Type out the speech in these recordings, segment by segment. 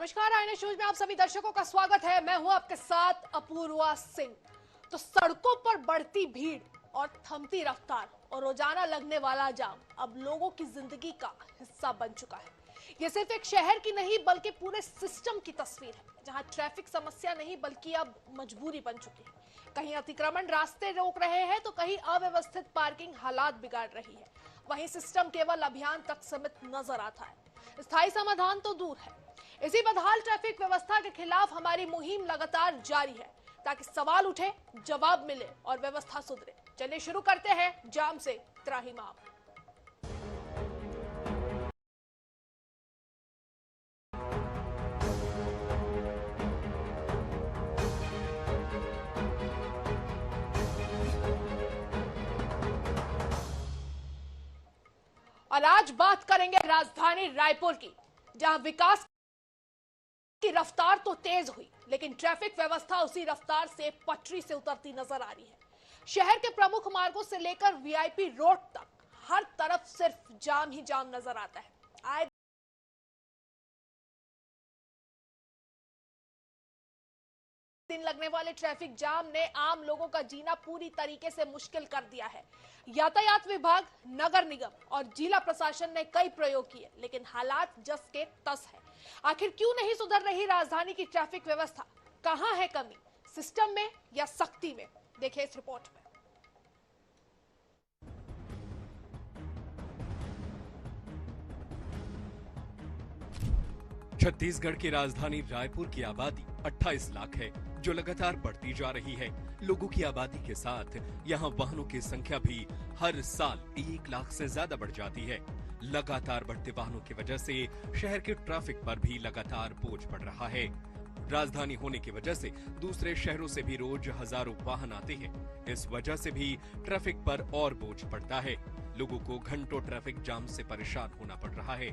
नमस्कार, आईने शोज में आप सभी दर्शकों का स्वागत है। मैं हूं आपके साथ अपूर्वा सिंह। तो सड़कों पर बढ़ती भीड़ और थमती रफ्तार और रोजाना लगने वाला जाम अब लोगों की जिंदगी का हिस्सा बन चुका है। ये सिर्फ एक शहर की नहीं बल्कि पूरे सिस्टम की तस्वीर है, जहां ट्रैफिक समस्या नहीं बल्कि अब मजबूरी बन चुकी है। कहीं अतिक्रमण रास्ते रोक रहे हैं तो कहीं अव्यवस्थित पार्किंग हालात बिगाड़ रही है। वहीं सिस्टम केवल अभियान तक सीमित नजर आता है, स्थायी समाधान तो दूर है। इसी बदहाल ट्रैफिक व्यवस्था के खिलाफ हमारी मुहिम लगातार जारी है, ताकि सवाल उठे, जवाब मिले और व्यवस्था सुधरे। चलिए शुरू करते हैं जाम से त्राहिमाम। और आज बात करेंगे राजधानी रायपुर की, जहां विकास की रफ्तार तो तेज हुई, लेकिन ट्रैफिक व्यवस्था उसी रफ्तार से पटरी से उतरती नजर आ रही है। शहर के प्रमुख मार्गों से लेकर वीआईपी रोड तक हर तरफ सिर्फ जाम ही जाम नजर आता है। आए दिन लगने वाले ट्रैफिक जाम ने आम लोगों का जीना पूरी तरीके से मुश्किल कर दिया है। यातायात विभाग, नगर निगम और जिला प्रशासन ने कई प्रयोग किए, लेकिन हालात जस के तस है। आखिर क्यों नहीं सुधर रही राजधानी की ट्रैफिक व्यवस्था? कहां है कमी, सिस्टम में या सख्ती में? देखिए इस रिपोर्ट में। छत्तीसगढ़ की राजधानी रायपुर की आबादी 28 लाख है, जो लगातार बढ़ती जा रही है। लोगों की आबादी के साथ यहाँ वाहनों की संख्या भी हर साल 1 लाख से ज्यादा बढ़ जाती है। लगातार बढ़ते वाहनों की वजह से शहर के ट्रैफिक पर भी लगातार बोझ पड़ रहा है। राजधानी होने की वजह से दूसरे शहरों से भी रोज हजारों वाहन आते हैं। इस वजह से भी ट्रैफिक पर और बोझ पड़ता है। लोगों को घंटों ट्रैफिक जाम से परेशान होना पड़ रहा है।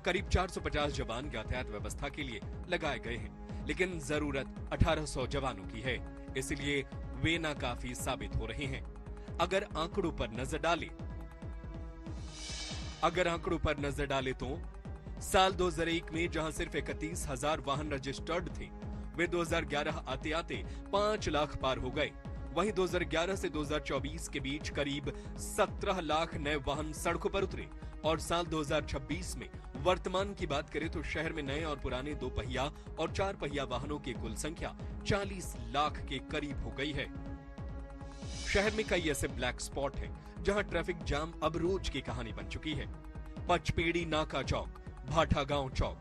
करीब 450 जवान यातायात व्यवस्था के लिए लगाए गए हैं, लेकिन जरूरत 1800 जवानों की है, इसलिए वे नाकाफी साबित हो रहे हैं। अगर आंकड़ों पर नजर डाले तो साल 2001 में जहां सिर्फ 31,000 वाहन रजिस्टर्ड थे, वे 2011 आते आते 5 लाख पार हो गए। वहीं 2011 से 2024 के बीच करीब 17 लाख नए वाहन सड़कों पर उतरे और साल 2026 में वर्तमान की बात करें तो शहर में नए और पुराने 2 पहिया और 4 पहिया वाहनों की कुल संख्या 40 लाख के करीब हो गई है। शहर में कई ऐसे ब्लैक स्पॉट हैं, जहां ट्रैफिक जाम अब रोज की कहानी बन चुकी है। पचपेड़ी नाका चौक, भाटा गांव चौक,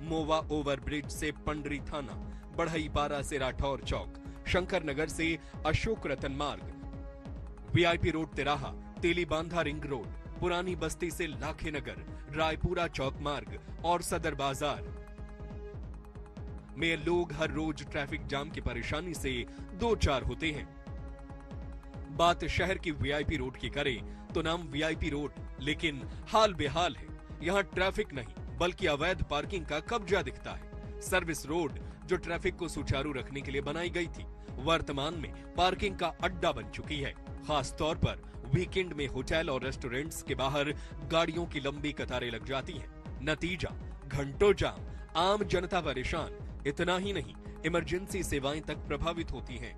मोवा ओवरब्रिज से पंडरी थाना, बढ़ई पारा से राठौर चौक, शंकर नगर से अशोक रतन मार्ग, वीआईपी रोड तिराहा, तेली बांधा रिंग रोड, पुरानी बस्ती से लाखे नगर, रायपुरा चौक मार्ग और सदर बाजार में लोग हर रोज ट्रैफिक जाम की परेशानी से दो चार होते हैं। बात शहर की वीआईपी रोड की करें तो नाम वीआईपी रोड, लेकिन हाल बेहाल है। यहाँ ट्रैफिक नहीं बल्कि अवैध पार्किंग का कब्जा दिखता है। सर्विस रोड जो ट्रैफिक को सुचारू रखने के लिए बनाई गई थी, वर्तमान में पार्किंग का अड्डा बन चुकी है। खास तौर पर वीकेंड में होटल और रेस्टोरेंट्स के बाहर गाड़ियों की लंबी कतारें लग जाती हैं। नतीजा घंटों जाम, आम जनता परेशान। इतना ही नहीं, इमरजेंसी सेवाएं तक प्रभावित होती हैं।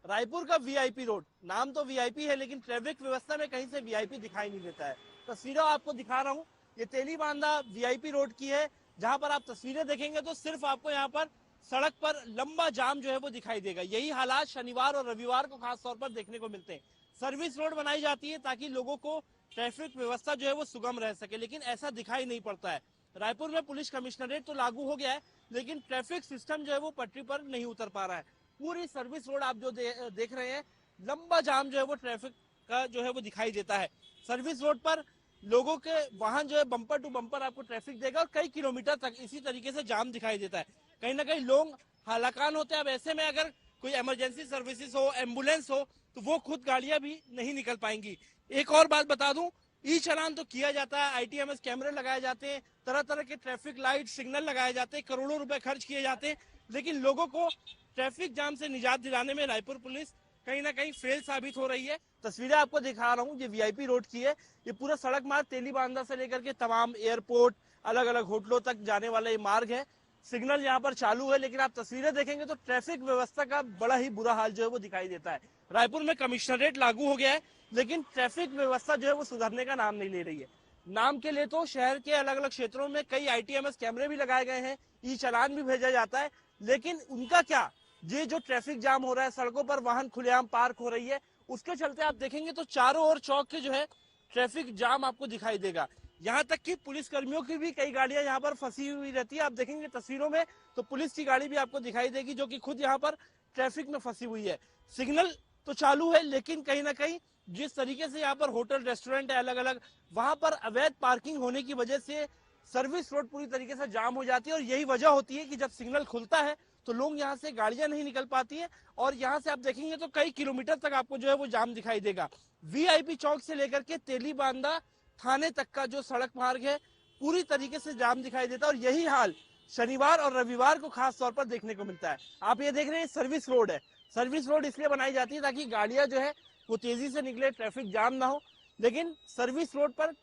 रायपुर का वीआईपी रोड, नाम तो वीआईपी है, लेकिन ट्रैफिक व्यवस्था में कहीं से वीआईपी दिखाई नहीं देता है। तस्वीरें आपको दिखा रहा हूँ, ये तेली बांधा वीआईपी रोड की है, जहां पर आप तस्वीरें देखेंगे तो सिर्फ आपको यहाँ पर सड़क पर लंबा जाम जो है वो दिखाई देगा। यही हालात शनिवार और रविवार को खास तौर पर देखने को मिलते हैं। सर्विस रोड बनाई जाती है ताकि लोगों को ट्रैफिक व्यवस्था जो है वो सुगम रह सके, लेकिन ऐसा दिखाई नहीं पड़ता है। रायपुर में पुलिस कमिश्नरेट तो लागू हो गया है, लेकिन ट्रैफिक सिस्टम जो है वो पटरी पर नहीं उतर पा रहा है। पूरी सर्विस रोड आप जो देख रहे हैं, लंबा जाम जो है वो ट्रैफिक का जो है वो दिखाई देता है। सर्विस रोड पर लोगों के वाहन जो है बम्पर टू बम्पर आपको ट्रैफिक देगा और कई किलोमीटर तक इसी तरीके से जाम दिखाई देता है। कहीं ना कहीं लोग हलाकान होते हैं। अब ऐसे में अगर कोई इमरजेंसी सर्विसेज हो, एम्बुलेंस हो, तो वो खुद गाड़ियां भी नहीं निकल पाएंगी। एक और बात बता दूं, ई चालान तो किया जाता है, आईटीएमएस कैमरे लगाए जाते हैं, तरह तरह के ट्रैफिक लाइट सिग्नल लगाए जाते हैं, करोड़ों रुपए खर्च किए जाते हैं, लेकिन लोगों को ट्रैफिक जाम से निजात दिलाने में रायपुर पुलिस कहीं ना कहीं फेल साबित हो रही है। तस्वीरें आपको दिखा रहा हूँ, ये वीआईपी रोड की है। ये पूरा सड़क मार्ग तेली बांधा से लेकर के तमाम एयरपोर्ट, अलग अलग होटलों तक जाने वाला ये मार्ग है। सिग्नल यहाँ पर चालू है, लेकिन आप तस्वीरें देखेंगे तो ट्रैफिक व्यवस्था का बड़ा ही बुरा हाल जो है वो दिखाई देता है। रायपुर में कमिश्नरेट लागू हो गया है, लेकिन ट्रैफिक व्यवस्था जो है वो सुधरने का नाम नहीं ले रही है। नाम के लिए तो शहर के अलग अलग क्षेत्रों में कई ITMS कैमरे भी लगाए गए हैं, ई चालान भी भेजा जाता है, लेकिन उनका क्या, ये जो ट्रैफिक जाम हो रहा है, सड़कों पर वाहन खुलेआम पार्क हो रही है, उसके चलते आप देखेंगे तो चारों ओर चौक के जो है ट्रैफिक जाम आपको दिखाई देगा। यहाँ तक कि पुलिस कर्मियों की भी कई गाड़ियां यहाँ पर फंसी हुई रहती है। आप देखेंगे तस्वीरों में तो पुलिस की गाड़ी भी आपको दिखाई देगी, जो कि खुद यहाँ पर ट्रैफिक में फंसी हुई है। सिग्नल तो चालू है, लेकिन कहीं ना कहीं जिस तरीके से यहाँ पर होटल रेस्टोरेंट है अलग अलग, वहां पर अवैध पार्किंग होने की वजह से सर्विस रोड पूरी तरीके से जाम हो जाती है। और यही वजह होती है कि जब सिग्नल खुलता है तो लोग यहाँ से गाड़ियां नहीं निकल पाती है, और यहाँ से आप देखेंगे तो कई किलोमीटर तक आपको जो है वो जाम दिखाई देगा। VIP चौक से लेकर के तेली बांदा थाने तक का जो सड़क मार्ग है पूरी तरीके से जाम दिखाई देता है, और यही हाल शनिवार और रविवार को खास तौर पर देखने को मिलता है। आप ये देख रहे हैं सर्विस रोड है। सर्विस रोड इसलिए बनाई जाती है ताकि गाड़ियां जो है वो तेजी से निकले, ट्रैफिक जाम ना हो, लेकिन सर्विस रोड पर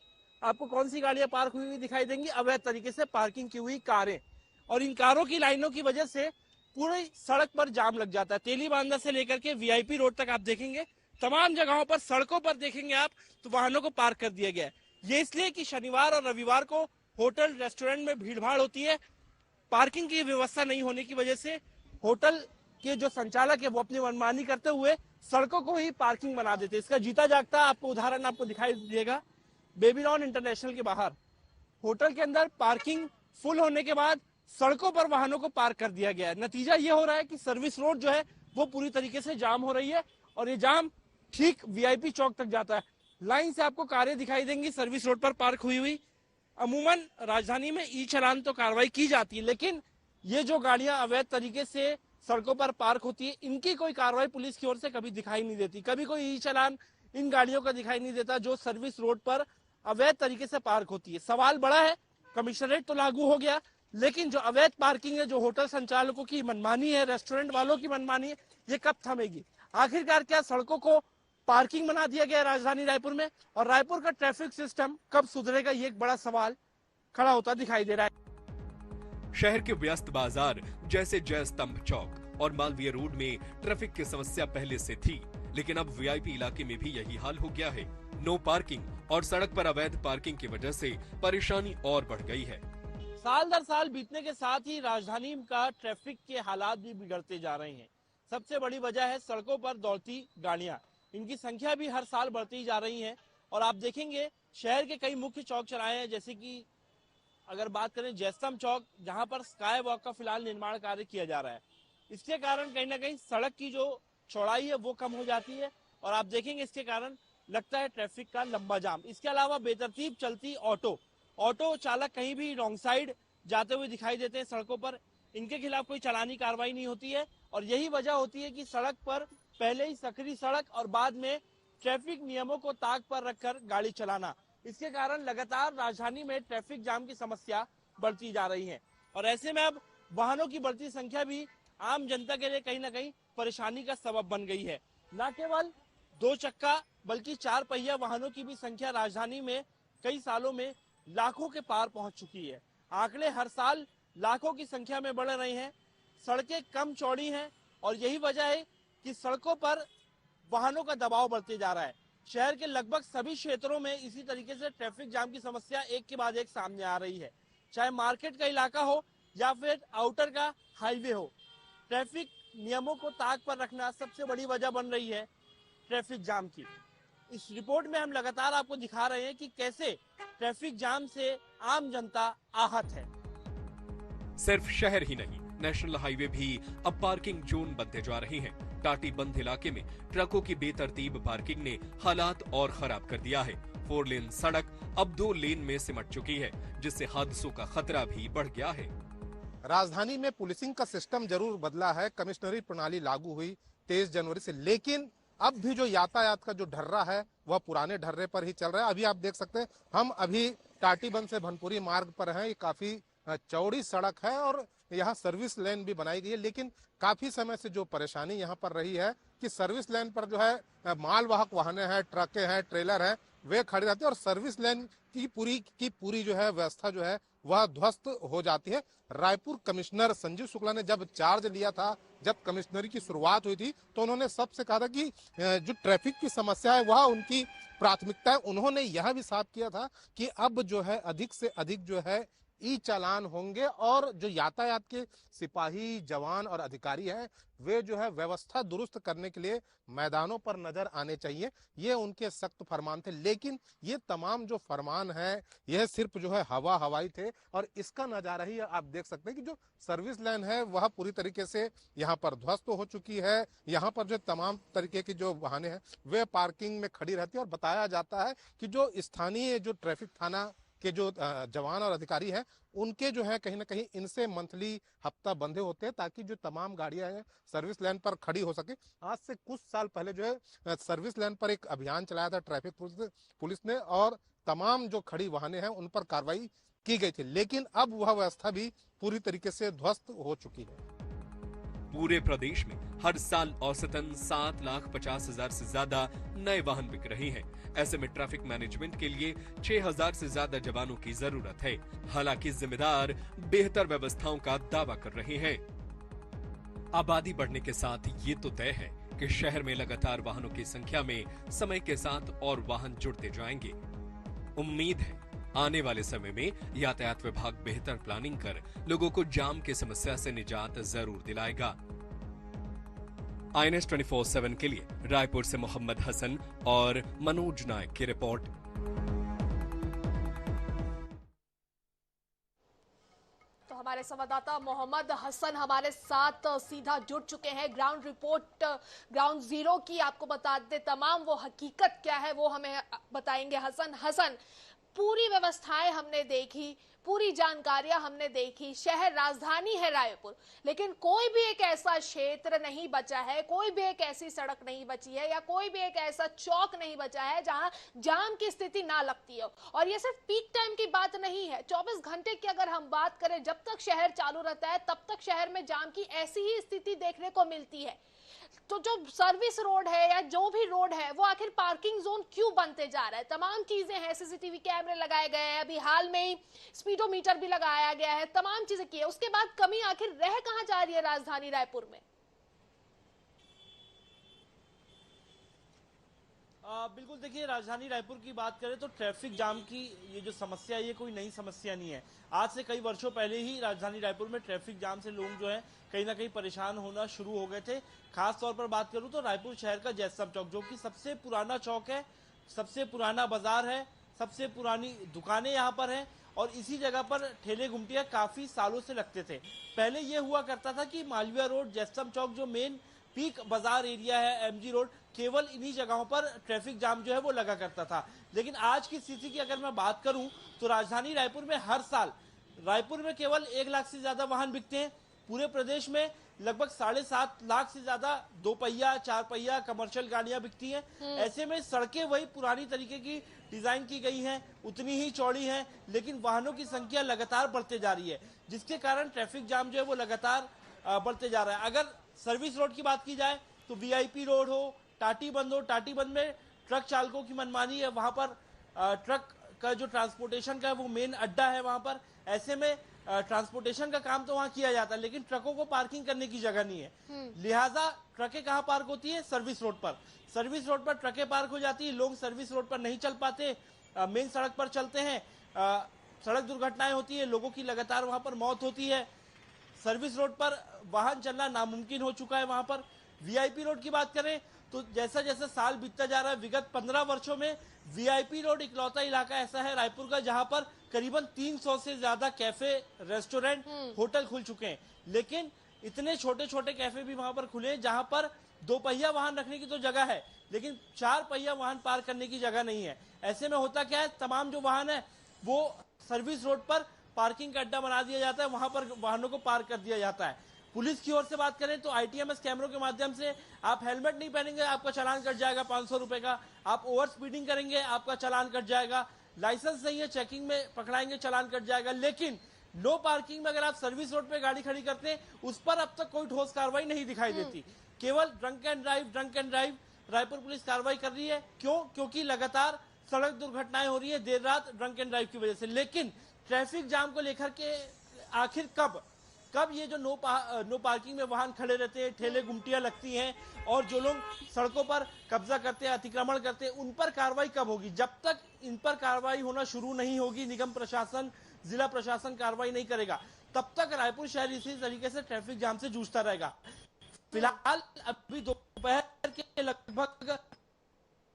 आपको कौन सी गाड़ियां पार्क हुई दिखाई देंगी? अवैध तरीके से पार्किंग की हुई कारें, और इन कारों की लाइनों की वजह से पूरी सड़क पर जाम लग जाता है। तेली बांदा से लेकर के VIP रोड तक आप देखेंगे तमाम जगहों पर, सड़कों पर देखेंगे आप तो वाहनों को पार्क कर दिया गया है। ये इसलिए कि शनिवार और रविवार को होटल रेस्टोरेंट में भीड़ भाड़ होती है, पार्किंग की व्यवस्था नहीं होने की वजह से होटल के जो संचालक है वो अपनी मनमानी करते हुए सड़कों को ही पार्किंग बना देते। इसका जीता जागता आपको उदाहरण आपको दिखाई देगा बेबीलोन इंटरनेशनल के बाहर। होटल के अंदर पार्किंग फुल होने के बाद सड़कों पर वाहनों को पार्क कर दिया गया है। नतीजा ये हो रहा है कि सर्विस रोड जो है वो पूरी तरीके से जाम हो रही है, और ये जाम ठीक VIP चौक तक जाता है। लाइन से आपको कारें दिखाई देंगी सर्विस रोड पर पार्क हुई हुई। अमूमन राजधानी में ई चालान तो कार्रवाई की जाती है, लेकिन ये जो गाड़ियां अवैध तरीके से सड़कों पर पार्क होती है, इनकी कोई कार्रवाई पुलिस की ओर से कभी दिखाई नहीं देती। कभी कोई ई चालान इन गाड़ियों का दिखाई नहीं देता जो सर्विस रोड पर अवैध तरीके से पार्क होती है। सवाल बड़ा है, कमिश्नरेट तो लागू हो गया, लेकिन जो अवैध पार्किंग है, जो होटल संचालकों की मनमानी है, रेस्टोरेंट वालों की मनमानी है, ये कब थमेगी? आखिरकार क्या सड़कों को पार्किंग बना दिया गया राजधानी रायपुर में, और रायपुर का ट्रैफिक सिस्टम कब सुधरेगा, ये एक बड़ा सवाल खड़ा होता दिखाई दे रहा है। शहर के व्यस्त बाजार जैसे जय स्तंभ चौक और मालवीय रोड में ट्रैफिक की समस्या पहले से थी, लेकिन अब VIP इलाके में भी यही हाल हो गया है। नो पार्किंग और सड़क पर अवैध पार्किंग की वजह से परेशानी और बढ़ गई है। साल दर साल बीतने के साथ ही राजधानी का ट्रैफिक के हालात भी बिगड़ते जा रहे हैं। सबसे बड़ी वजह है सड़कों पर दौड़ती गाड़ियां, इनकी संख्या भी हर साल बढ़ती जा रही है। और आप देखेंगे शहर के कई मुख्य चौक चौराहे हैं, जैसे कि अगर बात करें जयस्तंभ चौक, जहां पर स्काई वॉक का फिलहाल निर्माण कार्य किया जा रहा है। इसके कारण कहीं ना कहीं सड़क की जो चौड़ाई है वो कम हो जाती है, और आप देखेंगे इसके कारण लगता है ट्रैफिक का लंबा जाम। इसके अलावा बेतरतीब चलती ऑटो चालक कहीं भी रॉन्ग साइड जाते हुए दिखाई देते हैं सड़कों पर, इनके खिलाफ कोई चालानी कार्रवाई नहीं होती है। और यही वजह होती है कि सड़क पर पहले ही सकरी सड़क और बाद में ट्रैफिक नियमों को ताक पर रखकर गाड़ी चलाना, इसके कारण लगातार राजधानी में ट्रैफिक जाम की समस्या बढ़ती जा रही है। और ऐसे में अब वाहनों की बढ़ती संख्या भी आम जनता के लिए कहीं ना कहीं परेशानी का सबब बन गई है। न केवल 2 चक्का बल्कि 4 पहिया वाहनों की भी संख्या राजधानी में कई सालों में लाखों के पार पहुंच चुकी है। आंकड़े हर साल लाखों की संख्या में बढ़ रहे हैं। सड़कें कम चौड़ी हैं, और यही वजह है कि सड़कों पर वाहनों का दबाव बढ़ते जा रहा है। शहर के लगभग सभी क्षेत्रों में इसी तरीके से ट्रैफिक जाम की समस्या एक के बाद एक सामने आ रही है, चाहे मार्केट का इलाका हो या फिर आउटर का हाईवे हो। ट्रैफिक नियमों को ताक पर रखना सबसे बड़ी वजह बन रही है ट्रैफिक जाम की। इस रिपोर्ट में हम लगातार आपको दिखा रहे हैं कि कैसे ट्रैफिक जाम से आम जनता आहत है। सिर्फ शहर ही नहीं, नेशनल हाईवे भी अब पार्किंग जोन बनते जा रहे हैं। टाटी बंद इलाके में ट्रकों की बेतरतीब पार्किंग ने हालात और खराब कर दिया है। 4 लेन सड़क अब 2 लेन में सिमट चुकी है, जिससे हादसों का खतरा भी बढ़ गया है। राजधानी में पुलिसिंग का सिस्टम जरूर बदला है, कमिश्नरी प्रणाली लागू हुई 23 जनवरी से, लेकिन अब भी जो यातायात का जो ढर्रा है वह पुराने ढर्रे पर ही चल रहा है। अभी आप देख सकते हैं हम अभी टाटीबंद से भनपुरी मार्ग पर हैं। ये काफी चौड़ी सड़क है और यहाँ सर्विस लेन भी बनाई गई है, लेकिन काफी समय से जो परेशानी यहाँ पर रही है कि सर्विस लेन पर जो है मालवाहक वाहनें हैं, ट्रकें हैं, ट्रेलर हैं, वे खड़े रहते हैं और सर्विस लेन की पूरी जो है व्यवस्था जो है वह ध्वस्त हो जाती है। रायपुर कमिश्नर संजीव शुक्ला ने जब चार्ज लिया था, जब कमिश्नरी की शुरुआत हुई थी, तो उन्होंने सबसे कहा था कि जो ट्रैफिक की समस्या है वह उनकी प्राथमिकता है। उन्होंने यह भी साफ किया था कि अब जो है अधिक से अधिक जो है ई चालान होंगे और जो यातायात के सिपाही, जवान और अधिकारी हैं वे जो है व्यवस्था दुरुस्त करने के लिए मैदानों पर नजर आने चाहिए। ये उनके सख्त फरमान थे, लेकिन ये तमाम जो फरमान है यह सिर्फ जो है हवाई थे और इसका नजारा ही आप देख सकते हैं कि जो सर्विस लाइन है वह पूरी तरीके से यहाँ पर ध्वस्त हो चुकी है। यहाँ पर जो तमाम तरीके की जो वाहनें हैं वे पार्किंग में खड़ी रहती है और बताया जाता है कि जो स्थानीय जो ट्रैफिक थाना के जो जवान और अधिकारी हैं उनके जो है कहीं ना कहीं इनसे मंथली हफ्ता बंधे होते हैं ताकि जो तमाम गाड़ियां हैं सर्विस लाइन पर खड़ी हो सके। आज से कुछ साल पहले जो है सर्विस लाइन पर एक अभियान चलाया था ट्रैफिक पुलिस ने और तमाम जो खड़ी वाहनें हैं उन पर कार्रवाई की गई थी, लेकिन अब वह व्यवस्था भी पूरी तरीके से ध्वस्त हो चुकी है। पूरे प्रदेश में हर साल औसतन 7,50,000 से ज्यादा नए वाहन बिक रहे हैं। ऐसे में ट्रैफिक मैनेजमेंट के लिए 6,000 से ज्यादा जवानों की जरूरत है। हालांकि जिम्मेदार बेहतर व्यवस्थाओं का दावा कर रहे हैं। आबादी बढ़ने के साथ ये तो तय है कि शहर में लगातार वाहनों की संख्या में समय के साथ और वाहन जुड़ते जाएंगे। उम्मीद है आने वाले समय में यातायात विभाग बेहतर प्लानिंग कर लोगों को जाम की समस्या से निजात जरूर दिलाएगा। INS 24/7 के लिए रायपुर से मोहम्मद हसन और मनोज नायक की रिपोर्ट। तो हमारे संवाददाता मोहम्मद हसन हमारे साथ सीधा जुड़ चुके हैं। ग्राउंड रिपोर्ट ग्राउंड जीरो की आपको बता दे, तमाम वो हकीकत क्या है वो हमें बताएंगे हसन। पूरी व्यवस्थाएं हमने देखी, पूरी जानकारियां हमने देखी। शहर राजधानी है रायपुर, लेकिन कोई भी एक ऐसा क्षेत्र नहीं बचा है, कोई भी एक ऐसी सड़क नहीं बची है या कोई भी एक ऐसा चौक नहीं बचा है जहां जाम की स्थिति ना लगती हो। और ये सिर्फ पीक टाइम की बात नहीं है, 24 घंटे की अगर हम बात करें, जब तक शहर चालू रहता है तब तक शहर में जाम की ऐसी ही स्थिति देखने को मिलती है। तो जो सर्विस रोड है या जो भी रोड है वो आखिर पार्किंग जोन क्यों बनते जा रहा है? तमाम चीजें हैं, सीसीटीवी कैमरे लगाए गए हैं, अभी हाल में ही स्पीडोमीटर भी लगाया गया है, तमाम चीजें की है। उसके बाद कमी आखिर रह कहां जा रही है राजधानी रायपुर में? बिल्कुल, देखिए राजधानी रायपुर की बात करें तो ट्रैफिक जाम की ये जो समस्या है ये कोई नई समस्या नहीं है। आज से कई वर्षों पहले ही राजधानी रायपुर में ट्रैफिक जाम से लोग जो है कहीं ना कहीं परेशान होना शुरू हो गए थे। खास तौर पर बात करूं तो रायपुर शहर का जैसम चौक, जो कि सबसे पुराना चौक है, सबसे पुराना बाजार है, सबसे पुरानी दुकानें यहाँ पर हैं और इसी जगह पर ठेले घुमटियां काफी सालों से लगते थे। पहले ये हुआ करता था कि मालवीय रोड, जैसम चौक जो मेन पीक बाजार एरिया है, MG रोड, केवल इन्हीं जगहों पर ट्रैफिक जाम जो है वो लगा करता था। लेकिन आज की स्थिति की अगर मैं बात करूं तो राजधानी रायपुर में हर साल रायपुर में केवल 1 लाख से ज्यादा वाहन बिकते हैं। पूरे प्रदेश में लगभग 7.5 लाख से ज्यादा 2 पहिया 4 पहिया कमर्शियल गाड़ियां बिकती हैं। ऐसे में सड़कें वही पुरानी तरीके की डिजाइन की गई हैं, उतनी ही चौड़ी हैं, लेकिन वाहनों की संख्या लगातार बढ़ते जा रही है, जिसके कारण ट्रैफिक जाम जो है वो लगातार बढ़ते जा रहा है। अगर सर्विस रोड की बात की जाए तो VIP रोड हो, टाटीबंद हो, टाटीबंद में ट्रक चालकों की मनमानी है, वहां पर ट्रक का जो ट्रांसपोर्टेशन का है वो मेन अड्डा है वहां पर। ऐसे में ट्रांसपोर्टेशन का काम तो वहां किया जाता है, लेकिन ट्रकों को पार्किंग करने की जगह नहीं है। लिहाजा ट्रकें कहां पार्क होती है? सर्विस रोड पर। सर्विस रोड पर ट्रकें पार्क हो जाती है, लोग सर्विस रोड पर नहीं चल पाते, मेन सड़क पर चलते हैं, सड़क दुर्घटनाएं होती है, लोगों की लगातार वहां पर मौत होती है। सर्विस रोड पर वाहन चलना नामुमकिन हो चुका है। वहां पर VIP रोड की बात करें तो जैसा जैसा साल बीतता जा रहा है, विगत 15 वर्षों में VIP रोड इकलौता इलाका ऐसा है रायपुर का जहां पर करीबन 300 से ज्यादा कैफे, रेस्टोरेंट, होटल खुल चुके हैं। लेकिन इतने छोटे छोटे कैफे भी वहां पर खुले हैं जहां पर 2 पहिया वाहन रखने की तो जगह है, लेकिन 4 पहिया वाहन पार्क करने की जगह नहीं है। ऐसे में होता क्या है, तमाम जो वाहन है वो सर्विस रोड पर पार्किंग का अड्डा बना दिया जाता है, वहां पर वाहनों को पार्क कर दिया जाता है। पुलिस की ओर से बात करें तो ITMS कैमरों के माध्यम से आप हेलमेट नहीं पहनेंगे आपका चालान कट जाएगा 500 रुपए का, आप ओवर स्पीडिंग करेंगे आपका चालान कट जाएगा, लाइसेंस नहीं है चेकिंग में पकड़ाएंगे चालान कट जाएगा। लेकिन नो पार्किंग में अगर आप सर्विस रोड पे गाड़ी खड़ी करते हैं, उस पर अब तक कोई ठोस कार्रवाई नहीं दिखाई देती। केवल drunk and drive Raipur police कार्रवाई कर रही है। क्यों? क्योंकि लगातार सड़क दुर्घटनाएं हो रही है देर रात ड्रंक एंड ड्राइव की वजह से। लेकिन ट्रैफिक जाम को लेकर के आखिर कब ये जो नो पार्किंग में वाहन खड़े रहते हैं, ठेले गुमटियां लगती हैं और जो लोग सड़कों पर कब्जा करते हैं, अतिक्रमण करते हैं, उन पर कार्रवाई कब होगी? जब तक इन पर कार्रवाई होना शुरू नहीं होगी, निगम प्रशासन, जिला प्रशासन कार्रवाई नहीं करेगा, तब तक रायपुर शहर इसी तरीके से ट्रैफिक जाम से जूझता रहेगा। फिलहाल अभी दोपहर के लगभग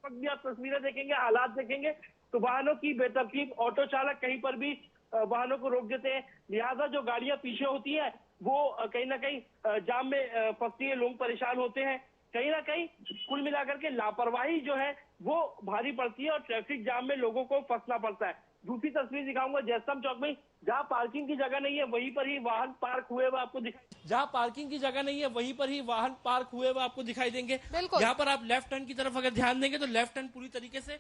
भी आप तस्वीरें देखेंगे, हालात देखेंगे तो वाहनों की बेतरतीब, ऑटो चालक कहीं पर भी वाहनों को रोक देते हैं, लिहाजा जो गाड़ियां पीछे होती है वो कहीं ना कहीं जाम में फंसती है, लोग परेशान होते हैं। कहीं ना कहीं कुल मिलाकर के लापरवाही जो है वो भारी पड़ती है और ट्रैफिक जाम में लोगों को फंसना पड़ता है। दूसरी तस्वीर दिखाऊंगा जयस्तंभ चौक में, जहां पार्किंग की जगह नहीं है वहीं पर ही वाहन पार्क हुए हुए आपको जहां पार्किंग की जगह नहीं है वहीं पर ही वाहन पार्क हुए हुए आपको दिखाई देंगे। यहाँ पर आप लेफ्ट हैंड की तरफ अगर ध्यान देंगे तो लेफ्ट हैंड पूरी तरीके से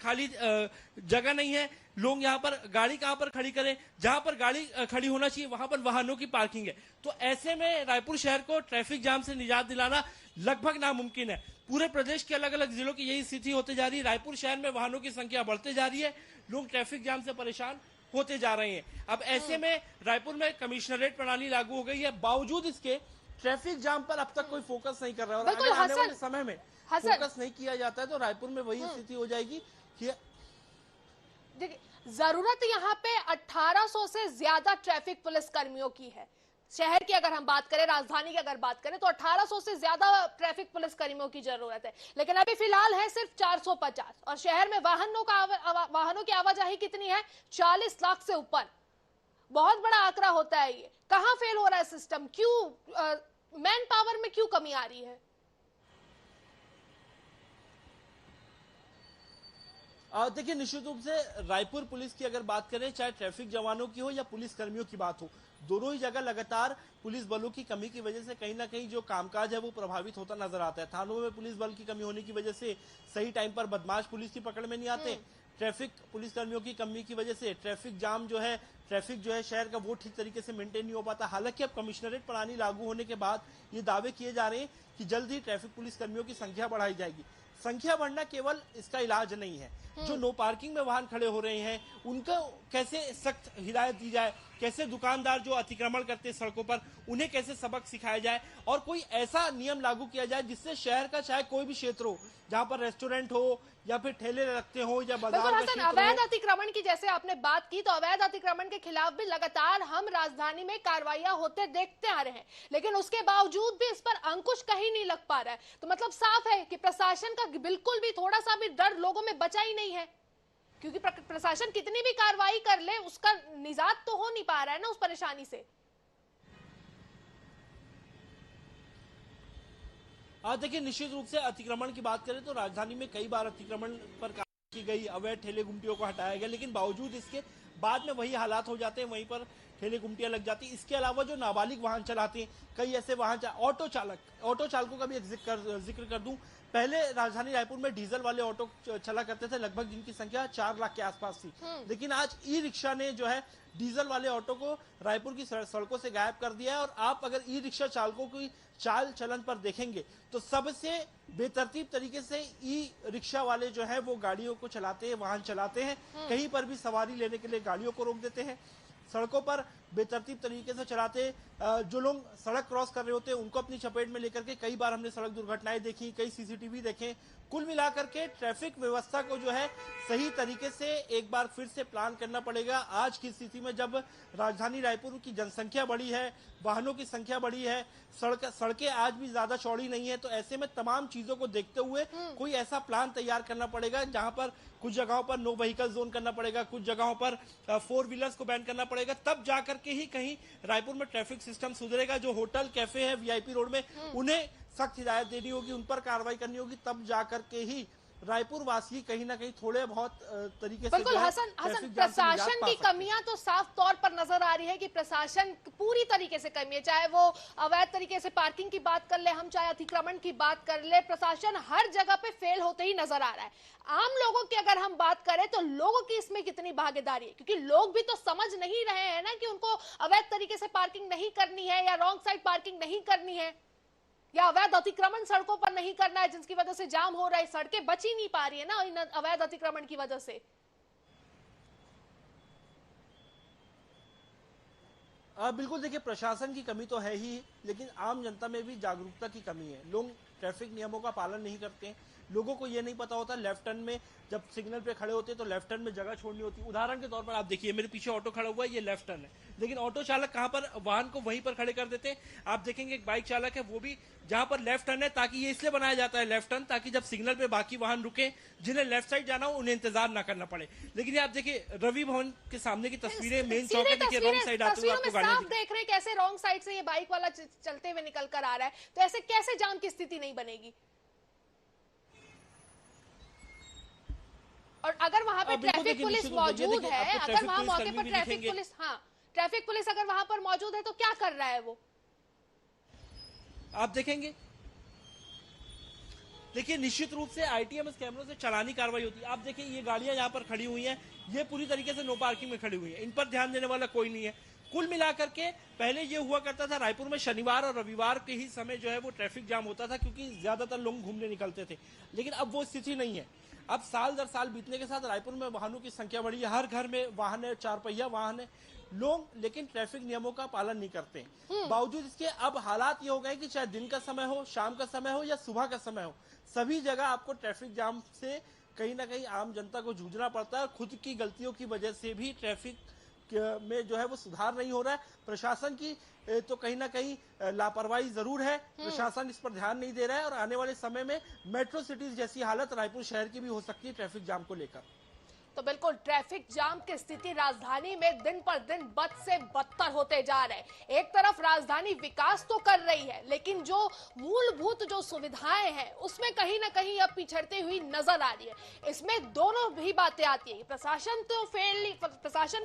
खाली जगह नहीं है। लोग यहाँ पर गाड़ी कहाँ पर खड़ी करें? जहां पर गाड़ी खड़ी होना चाहिए वहां पर वाहनों की पार्किंग है। तो ऐसे में रायपुर शहर को ट्रैफिक जाम से निजात दिलाना लगभग नामुमकिन है। पूरे प्रदेश के अलग अलग जिलों की यही स्थिति होते जा रही है। रायपुर शहर में वाहनों की संख्या बढ़ते जा रही है, लोग ट्रैफिक जाम से परेशान होते जा रहे हैं। अब ऐसे में रायपुर में कमिश्नरेट प्रणाली लागू हो गई है, बावजूद इसके ट्रैफिक जाम पर अब तक कोई फोकस नहीं कर रहा है। और अगर आने वाले समय में फोकस नहीं किया जाता है तो रायपुर में वही स्थिति हो जाएगी कि देखिए, जरूरत यहाँ पे 1800 से ज्यादा ट्रैफिक पुलिस कर्मियों की है। शहर की अगर हम बात करें, राजधानी की अगर बात करें तो 1800 से ज्यादा ट्रैफिक पुलिस कर्मियों की जरूरत है, लेकिन अभी फिलहाल है सिर्फ 450। और शहर में वाहनों की आवाजाही कितनी है? 40 लाख से ऊपर। बहुत बड़ा आंकड़ा होता है ये। कहां फेल हो रहा है सिस्टम? क्यों मैन पावर में क्यों कमी आ रही है? देखिए, निश्चित रूप से रायपुर पुलिस की अगर बात करें, चाहे ट्रैफिक जवानों की हो या पुलिस कर्मियों की बात हो, दोनों ही जगह लगातार पुलिस बलों की कमी की वजह से कहीं ना कहीं जो कामकाज है वो प्रभावित होता नजर आता है। थानों में पुलिस बल की कमी होने की वजह से सही टाइम पर बदमाश पुलिस की पकड़ में नहीं आते। ट्रैफिक पुलिस कर्मियों की कमी की वजह से ट्रैफिक जो है शहर का वो ठीक तरीके से मेंटेन नहीं हो पाता। हालांकि अब कमिश्नरेट प्रणाली लागू होने के बाद ये दावे किए जा रहे हैं कि जल्द ही ट्रैफिक पुलिस कर्मियों की संख्या बढ़ाई जाएगी। संख्या बढ़ना केवल इसका इलाज नहीं है। जो नो पार्किंग में वाहन खड़े हो रहे हैं उनको कैसे सख्त हिदायत दी जाए, कैसे दुकानदार जो अतिक्रमण करते हैं सड़कों पर उन्हें कैसे सबक सिखाया जाए और कोई ऐसा नियम लागू किया जाए जिससे शहर का चाहे कोई भी क्षेत्र हो, जहां पर रेस्टोरेंट हो या फिर ठेले रखते हो या बाजार का क्षेत्र हो। अवैध अतिक्रमण की जैसे आपने बात की, तो अवैध अतिक्रमण के खिलाफ भी लगातार हम राजधानी में कार्रवाइयां होते देखते आ रहे हैं, लेकिन उसके बावजूद भी इस पर अंकुश कहीं नहीं लग पा रहा है। तो मतलब साफ है कि प्रशासन का बिल्कुल भी थोड़ा सा भी डर लोगों में बचा ही नहीं है, क्योंकि प्रशासन कितनी भी कार्रवाई कर ले उसका निजात तो हो नहीं पा रहा है ना उस परेशानी से। देखिए, निश्चित रूप से अतिक्रमण की बात करें तो राजधानी में कई बार अतिक्रमण पर कार्रवाई की गई, अवैध ठेले गुमटियों को हटाया गया, लेकिन बावजूद इसके बाद में वही हालात हो जाते हैं, वहीं पर ठेले गुमटियां लग जाती। इसके अलावा जो नाबालिग वाहन चलाते हैं, कई ऐसे वाहन ऑटो चालकों का भी एक जिक्र कर दूं। पहले राजधानी रायपुर में डीजल वाले ऑटो चला करते थे, लगभग जिनकी संख्या 4 लाख के आसपास थी, लेकिन आज ई रिक्शा ने जो है डीजल वाले ऑटो को रायपुर की सड़कों से गायब कर दिया है। और आप अगर ई रिक्शा चालकों की चाल चलन पर देखेंगे तो सबसे बेतरतीब तरीके से ई रिक्शा वाले जो है वो गाड़ियों को चलाते हैं, वाहन चलाते हैं, कहीं पर भी सवारी लेने के लिए गाड़ियों को रोक देते हैं, सड़कों पर बेतरतीब तरीके से चलाते। जो लोग सड़क क्रॉस कर रहे होते हैं उनको अपनी चपेट में लेकर के कई बार हमने सड़क दुर्घटनाएं देखी, कई सीसीटीवी देखे। कुल मिलाकर के ट्रैफिक व्यवस्था को जो है सही तरीके से एक बार फिर से प्लान करना पड़ेगा। आज की स्थिति में जब राजधानी रायपुर की जनसंख्या बढ़ी है, वाहनों की संख्या बढ़ी है, सड़कें आज भी ज्यादा चौड़ी नहीं है, तो ऐसे में तमाम चीजों को देखते हुए कोई ऐसा प्लान तैयार करना पड़ेगा जहां पर कुछ जगहों पर नो व्हीकल जोन करना पड़ेगा, कुछ जगहों पर 4 व्हीलर्स को बैन करना पड़ेगा, तब जाकर के ही कहीं रायपुर में ट्रैफिक सिस्टम सुधरेगा। जो होटल कैफे है वीआईपी रोड में उन्हें सख्त हिदायत देनी होगी, उन पर कार्रवाई करनी होगी, तब जाकर के ही रायपुर वासी कहीं ना कहीं थोड़े बहुत तरीके से बिल्कुल हसन प्रशासन की कमियां तो साफ तौर पर नजर आ रही रही है कि प्रशासन पूरी तरीके से कमी है, चाहे वो अवैध तरीके से पार्किंग की बात कर ले हम, चाहे अतिक्रमण की बात कर ले, प्रशासन हर जगह पे फेल होते ही नजर आ रहा है। आम लोगों की अगर हम बात करें तो लोगों की इसमें कितनी भागीदारी है, क्योंकि लोग भी तो समझ नहीं रहे हैं ना कि उनको अवैध तरीके से पार्किंग नहीं करनी है या रॉन्ग साइड पार्किंग नहीं करनी है या अवैध अतिक्रमण सड़कों पर नहीं करना है, जिसकी वजह से जाम हो रहा है, सड़कें बच ही नहीं पा रही है ना इन अवैध अतिक्रमण की वजह से। बिल्कुल, देखिए प्रशासन की कमी तो है ही, लेकिन आम जनता में भी जागरूकता की कमी है। लोग ट्रैफिक नियमों का पालन नहीं करते हैं। लोगों को ये नहीं पता होता लेफ्ट टर्न में जब सिग्नल पे खड़े होते हैं तो लेफ्ट टर्न में जगह छोड़नी होती है। उदाहरण के तौर पर आप देखिए, मेरे पीछे ऑटो खड़ा हुआ है, ये लेफ्ट टर्न है, लेकिन ऑटो चालक कहां पर वाहन को वहीं पर खड़े कर देते हैं। आप देखेंगे एक बाइक चालक है, वो भी जहां पर लेफ्ट टर्न है, ताकि ये इसलिए बनाया जाता है लेफ्ट टर्न, ताकि जब सिग्नल पे बाकी वाहन रुके, जिन्हें लेफ्ट साइड जाना हो उन्हें इंतजार ना करना पड़े। लेकिन ये आप देखिए रवि भवन के सामने की तस्वीरें, मेन चौक है, देखिए रॉन्ग साइड आते हुए आपको गाड़ियां देख रहे हैं कैसे रॉन्ग साइड से ये बाइक वाला चलते हुए निकल कर आ रहा है, तो ऐसे कैसे जाम की स्थिति नहीं बनेगी। और अगर वहां पे ट्रैफिक पुलिस मौजूद है, अगर वहां मौके पर ट्रैफिक पुलिस, हाँ ट्रैफिक पुलिस अगर वहां पर मौजूद है तो क्या कर रहा है वो, आप देखेंगे। देखिए निश्चित रूप से आईटीएमएस कैमरों से चालानी कार्रवाई होती है। आप देखिए ये गाड़ियां यहाँ पर खड़ी हुई हैं, ये पूरी तरीके से नो पार्किंग में खड़ी हुई हैं, इन पर ध्यान देने वाला कोई नहीं है। कुल मिलाकर के पहले ये हुआ करता था, रायपुर में शनिवार और रविवार के ही समय जो है वो ट्रैफिक जाम होता था, क्योंकि ज्यादातर लोग घूमने निकलते थे। लेकिन अब वो स्थिति नहीं है। अब साल दर साल बीतने के साथ रायपुर में वाहनों की संख्या बढ़ी है, हर घर में वाहन है, 4 पहिया वाहन है, लोग लेकिन ट्रैफिक नियमों का पालन नहीं करते। बावजूद इसके अब हालात ये हो गए कि चाहे दिन का समय हो, शाम का समय हो या सुबह का समय हो, सभी जगह आपको ट्रैफिक जाम से कहीं ना कहीं आम जनता को जूझना पड़ता है। और खुद की गलतियों की वजह से भी ट्रैफिक में जो है वो सुधार नहीं हो रहा है। प्रशासन की तो कहीं ना कहीं लापरवाही जरूर है, प्रशासन इस पर ध्यान नहीं दे रहा है। और आने वाले समय में मेट्रो सिटीज जैसी हालत रायपुर शहर की भी हो सकती है ट्रैफिक जाम को लेकर। तो बिल्कुल ट्रैफिक जाम की स्थिति राजधानी में दिन पर दिन बद से बदतर होते जा रहे हैं। एक तरफ राजधानी विकास तो कर रही है, लेकिन जो मूलभूत जो सुविधाएं हैं उसमें कहीं ना कहीं अब पिछड़ती हुई नजर आ रही है। इसमें दोनों भी बातें आती है। प्रशासन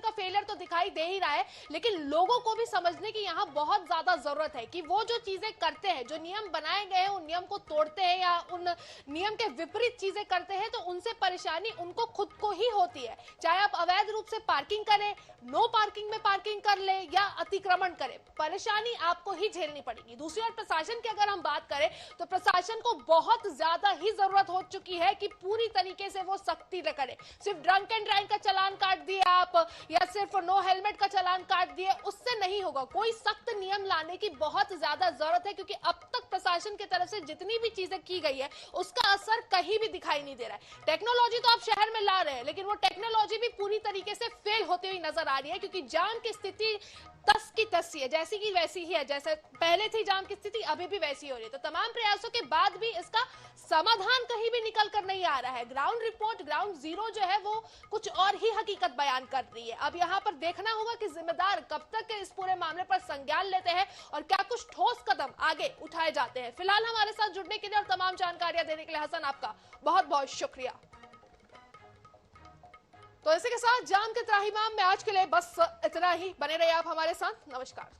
का फेलियर तो दिखाई दे ही रहा है, लेकिन लोगों को भी समझने की यहाँ बहुत ज्यादा जरूरत है कि वो जो चीजें करते हैं, जो नियम बनाए गए हैं, उन नियम को तोड़ते हैं या उन नियम के विपरीत चीजें करते हैं, तो उनसे परेशानी उनको खुद को ही होती है। चाहे आप अवैध रूप से पार्किंग करें, नो पार्किंग में पार्किंग कर ले या अतिक्रमण करें, परेशानी आपको ही झेलनी पड़ेगी। दूसरी ओर प्रशासन की अगर हम बात करें तो प्रशासन को बहुत ज्यादा ही जरूरत हो चुकी है कि पूरी तरीके से वो सख्ती न करे। सिर्फ ड्रंक एंड ड्राइव का चालान काट दिए आप या सिर्फ नो हेलमेट का चालान काट दिए, उससे नहीं होगा। कोई सख्त नियम लाने की बहुत ज्यादा जरूरत है, क्योंकि अब तक प्रशासन की तरफ से जितनी भी चीजें की गई है उसका असर कहीं भी दिखाई नहीं दे रहा है। टेक्नोलॉजी तो आप शहर में ला रहे हैं, लेकिन वो टेक्नोलॉजी भी पूरी तरीके से फेल होती हुई नजर आ रही है, क्योंकि जाम की स्थिति तस की तसी है, जैसी की वैसी ही है। जैसे पहले थी जाम की स्थिति, अभी भी वैसी हो रही है। तो तमाम प्रयासों के बाद भी इसका समाधान कहीं भी निकल कर नहीं आ रहा है। ग्राउंड रिपोर्ट, ग्राउंड जीरो जो है वो कुछ और ही हकीकत बयान कर रही है। अब यहाँ पर देखना होगा कि जिम्मेदार कब तक इस पूरे मामले पर संज्ञान लेते हैं और क्या कुछ ठोस कदम आगे उठाए जाते हैं। फिलहाल हमारे साथ जुड़ने के लिए और तमाम जानकारियां देने के लिए हसन आपका बहुत बहुत शुक्रिया। तो इसी के साथ जाम के त्राहिमाम में आज के लिए बस इतना ही। बने रहिए आप हमारे साथ। नमस्कार।